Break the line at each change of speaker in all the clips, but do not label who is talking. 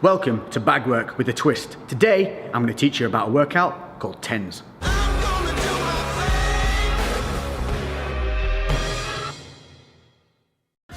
Welcome to Bag Work with a Twist. Today, I'm going to teach you about a workout called TENS.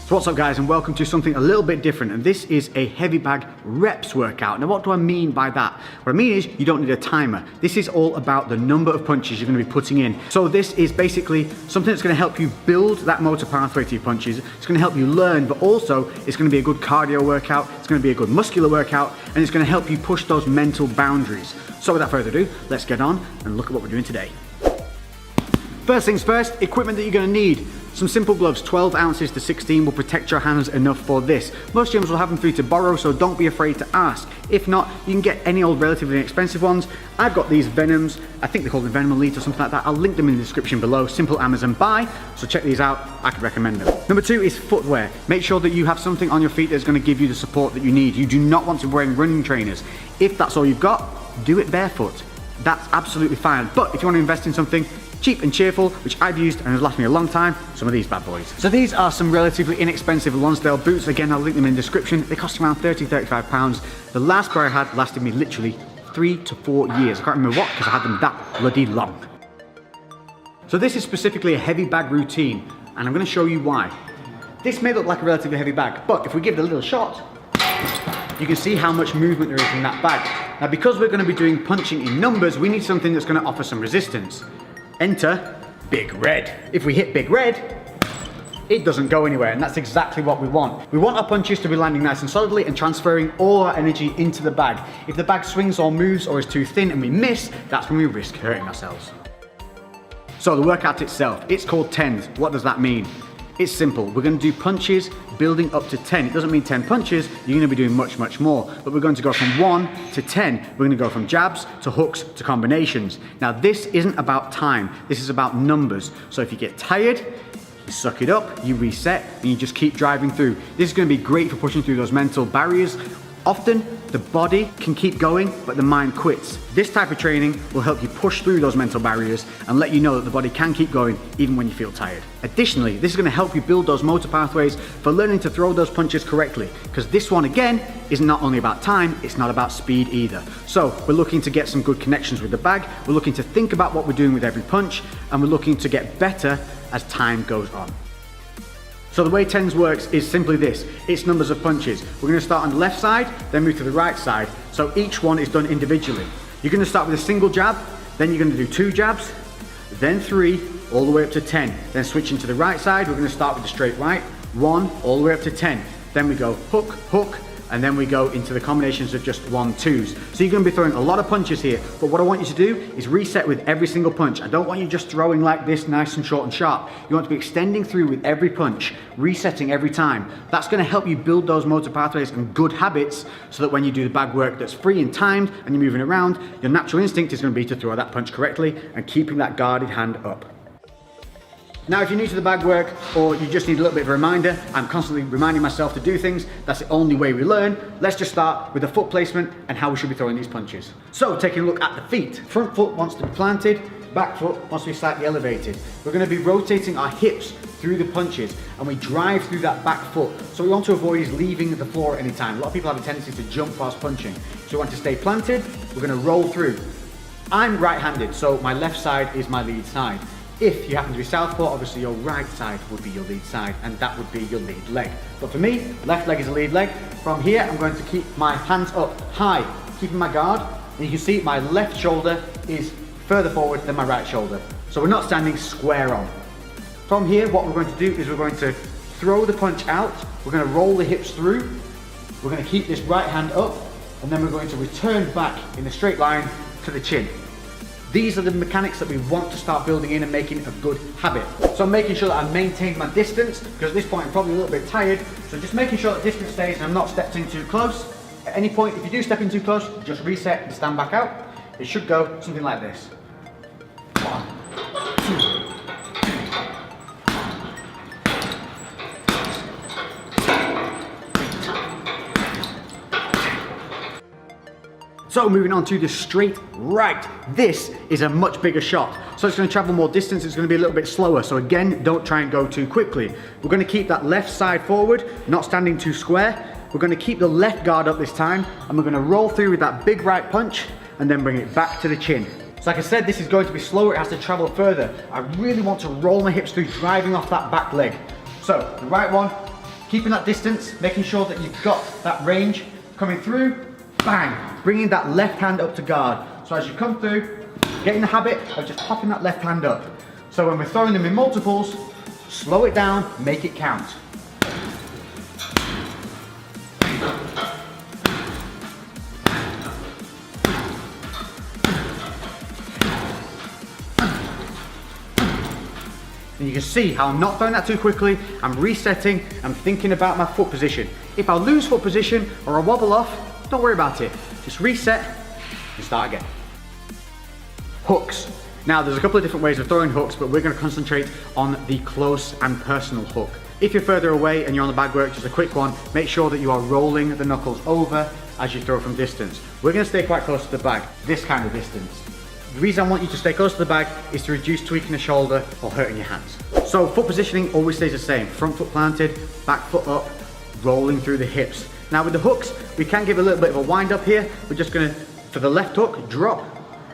So what's up guys, and welcome to something a little bit different, and this is a heavy bag reps workout. Now what do I mean by that? What I mean is you don't need a timer. This is all about the number of punches you're going to be putting in. So this is basically something that's going to help you build that motor pathway to your punches. It's going to help you learn, but also it's going to be a good cardio workout, it's going to be a good muscular workout, and it's going to help you push those mental boundaries. So without further ado, let's get on and look at what we're doing today. First things first, equipment that you're going to need. Some simple gloves, 12 ounces to 16 will protect your hands enough for this. Most gyms will have them for you to borrow, so don't be afraid to ask. If not, you can get any old relatively inexpensive ones. I've got these Venoms, I think they're called the Venom Elite or something like that. I'll link them in the description below, simple Amazon buy, so check these out, I could recommend them. Number two is footwear. Make sure that you have something on your feet that's going to give you the support that you need. You do not want to be wearing running trainers. If that's all you've got, do it barefoot. That's absolutely fine, but if you want to invest in something cheap and cheerful, which I've used and has lasted me a long time, some of these bad boys. So these are some relatively inexpensive Lonsdale boots. Again, I'll link them in the description. They cost around £30–35. The last pair I had lasted me literally 3 to 4 years. I can't remember what, because I had them that bloody long. So this is specifically a heavy bag routine, and I'm going to show you why. This may look like a relatively heavy bag, but if we give it a little shot, you can see how much movement there is in that bag. Now, because we're going to be doing punching in numbers, we need something that's going to offer some resistance. Enter Big Red. If we hit Big Red, it doesn't go anywhere, and that's exactly what we want. We want our punches to be landing nice and solidly and transferring all our energy into the bag. If the bag swings or moves or is too thin and we miss, that's when we risk hurting ourselves. So the workout itself, it's called TENS. What does that mean? It's simple. We're going to do punches building up to 10. It doesn't mean 10 punches, you're going to be doing much, much more. But we're going to go from 1 to 10. We're going to go from jabs to hooks to combinations. Now this isn't about time, this is about numbers. So if you get tired, you suck it up, you reset, and you just keep driving through. This is going to be great for pushing through those mental barriers. Often, the body can keep going, but the mind quits. This type of training will help you push through those mental barriers and let you know that the body can keep going even when you feel tired. Additionally, this is going to help you build those motor pathways for learning to throw those punches correctly, because this one, again, is not only about time, it's not about speed either. So we're looking to get some good connections with the bag, we're looking to think about what we're doing with every punch, and we're looking to get better as time goes on. So the way TENS works is simply this, it's numbers of punches. We're going to start on the left side, then move to the right side. So each one is done individually. You're going to start with a single jab, then you're going to do 2 jabs, then 3, all the way up to 10. Then switching to the right side, we're going to start with the straight right, 1, all the way up to 10. Then we go hook, hook, and then we go into the combinations of just 1, 2s. So you're going to be throwing a lot of punches here, but what I want you to do is reset with every single punch. I don't want you just throwing like this, nice and short and sharp. You want to be extending through with every punch, resetting every time. That's going to help you build those motor pathways and good habits, so that when you do the bag work that's free and timed and you're moving around, your natural instinct is going to be to throw that punch correctly and keeping that guarded hand up. Now, if you're new to the bag work, or you just need a little bit of a reminder, I'm constantly reminding myself to do things, that's the only way we learn. Let's just start with the foot placement and how we should be throwing these punches. So, taking a look at the feet. Front foot wants to be planted, back foot wants to be slightly elevated. We're going to be rotating our hips through the punches, and we drive through that back foot. So we want to avoid is leaving the floor at any time. A lot of people have a tendency to jump whilst punching. So we want to stay planted, we're going to roll through. I'm right-handed, so my left side is my lead side. If you happen to be southpaw, obviously your right side would be your lead side, and that would be your lead leg. But for me, left leg is the lead leg. From here, I'm going to keep my hands up high, keeping my guard. And you can see my left shoulder is further forward than my right shoulder. So we're not standing square on. From here, what we're going to do is we're going to throw the punch out. We're going to roll the hips through. We're going to keep this right hand up, and then we're going to return back in a straight line to the chin. These are the mechanics that we want to start building in and making a good habit. So I'm making sure that I maintain my distance, because at this point I'm probably a little bit tired. So just making sure that distance stays and I'm not stepping too close. At any point, if you do step in too close, just reset and stand back out. It should go something like this. 1, 2. So moving on to the straight right. This is a much bigger shot. So it's going to travel more distance, it's going to be a little bit slower. So again, don't try and go too quickly. We're going to keep that left side forward, not standing too square. we're gonna keep the left guard up this time, and we're gonna roll through with that big right punch, and then bring it back to the chin. So like I said, this is going to be slower, it has to travel further. I really want to roll my hips through, driving off that back leg. So, the right one, keeping that distance, making sure that you've got that range coming through, bang, bringing that left hand up to guard. So as you come through, get in the habit of just popping that left hand up. So when we're throwing them in multiples, slow it down, make it count. And you can see how I'm not throwing that too quickly, I'm resetting, I'm thinking about my foot position. If I lose foot position or I wobble off, don't worry about it. Just reset and start again. Hooks. Now there's a couple of different ways of throwing hooks, but we're going to concentrate on the close and personal hook. If you're further away and you're on the bag work, just a quick one, make sure that you are rolling the knuckles over as you throw from distance. We're going to stay quite close to the bag, this kind of distance. The reason I want you to stay close to the bag is to reduce tweaking the shoulder or hurting your hands. So foot positioning always stays the same. Front foot planted, back foot up, rolling through the hips. Now with the hooks, we can give a little bit of a wind up here. We're just gonna, for the left hook, drop,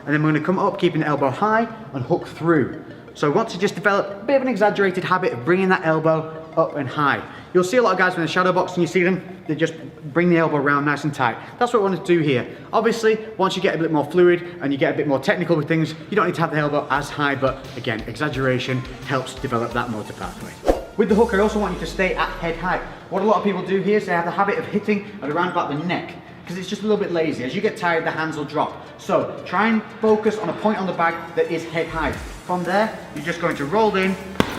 and then we're gonna come up, keeping the elbow high and hook through. So I want to just develop a bit of an exaggerated habit of bringing that elbow up and high. You'll see a lot of guys in the shadow box and you see them, they just bring the elbow around nice and tight. That's what we want to do here. Obviously, once you get a bit more fluid and you get a bit more technical with things, you don't need to have the elbow as high, but again, exaggeration helps develop that motor pathway. With the hook, I also want you to stay at head height. What a lot of people do here is they have the habit of hitting at around about the neck, because it's just a little bit lazy. As you get tired, the hands will drop. So try and focus on a point on the bag that is head height. From there, you're just going to roll in,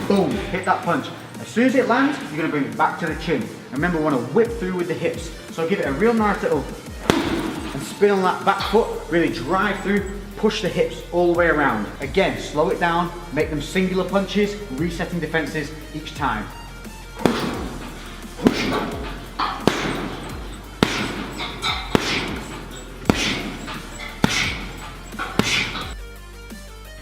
boom, hit that punch. As soon as it lands, you're going to bring it back to the chin. And remember, we want to whip through with the hips. So give it a real nice little and spin on that back foot, really drive through, push the hips all the way around. Again, slow it down, make them singular punches, resetting defenses each time.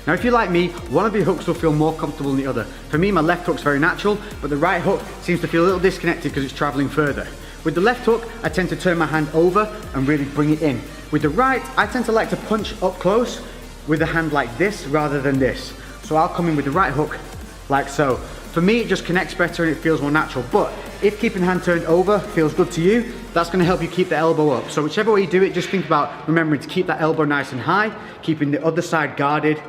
Now if you're like me, one of your hooks will feel more comfortable than the other. For me, my left hook's very natural, but the right hook seems to feel a little disconnected because it's traveling further. With the left hook, I tend to turn my hand over and really bring it in. With the right, I tend to like to punch up close with the hand like this rather than this. So I'll come in with the right hook like so. For me, it just connects better and it feels more natural. But if keeping the hand turned over feels good to you, that's gonna help you keep the elbow up. So whichever way you do it, just think about remembering to keep that elbow nice and high, keeping the other side guarded,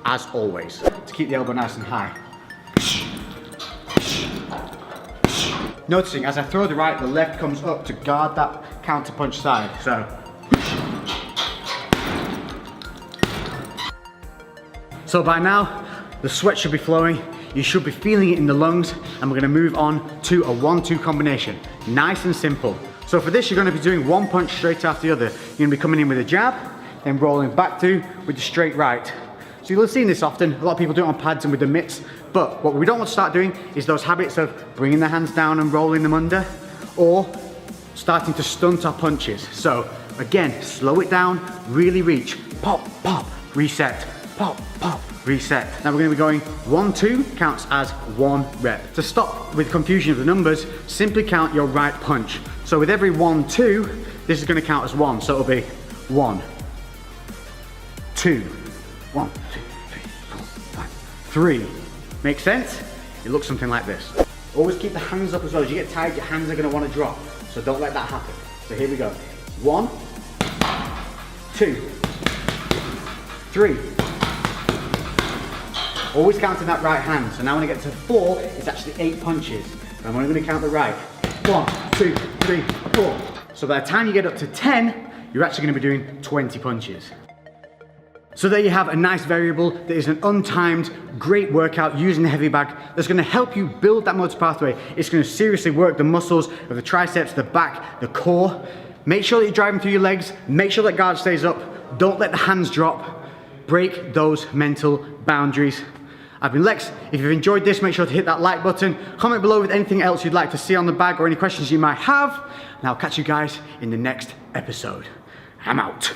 as always, to keep the elbow nice and high. Noticing as I throw the right, the left comes up to guard that counter punch side. So by now, the sweat should be flowing, you should be feeling it in the lungs, and we're gonna move on to a 1-2 combination. Nice and simple. So for this, you're gonna be doing one punch straight after the other. You're gonna be coming in with a jab, then rolling back through with the straight right. So you'll have seen this often, a lot of people do it on pads and with the mitts, but what we don't want to start doing is those habits of bringing the hands down and rolling them under, or starting to stunt our punches. So again, slow it down, really reach, pop, pop, reset, pop, pop, reset. Now we're going to be going 1-2 counts as 1 rep. To stop with confusion of the numbers, simply count your right punch. So with every 1-2, this is going to count as 1, so it'll be 1, 2, 1, 2, 3, 4, 5, 3. Make sense? It looks something like this. Always keep the hands up as well. As you get tired, your hands are going to want to drop. So don't let that happen. So here we go. 1, 2, 3. Always counting that right hand. So now when I get to 4, it's actually 8 punches. I'm only going to count the right. 1, 2, 3, 4. So by the time you get up to 10, you're actually going to be doing 20 punches. So there you have a nice variable that is an untimed, great workout using the heavy bag that's going to help you build that motor pathway. It's going to seriously work the muscles of the triceps, the back, the core. Make sure that you're driving through your legs. Make sure that guard stays up. Don't let the hands drop. Break those mental boundaries. I've been Lex. If you've enjoyed this, make sure to hit that like button. Comment below with anything else you'd like to see on the bag or any questions you might have. And I'll catch you guys in the next episode. I'm out.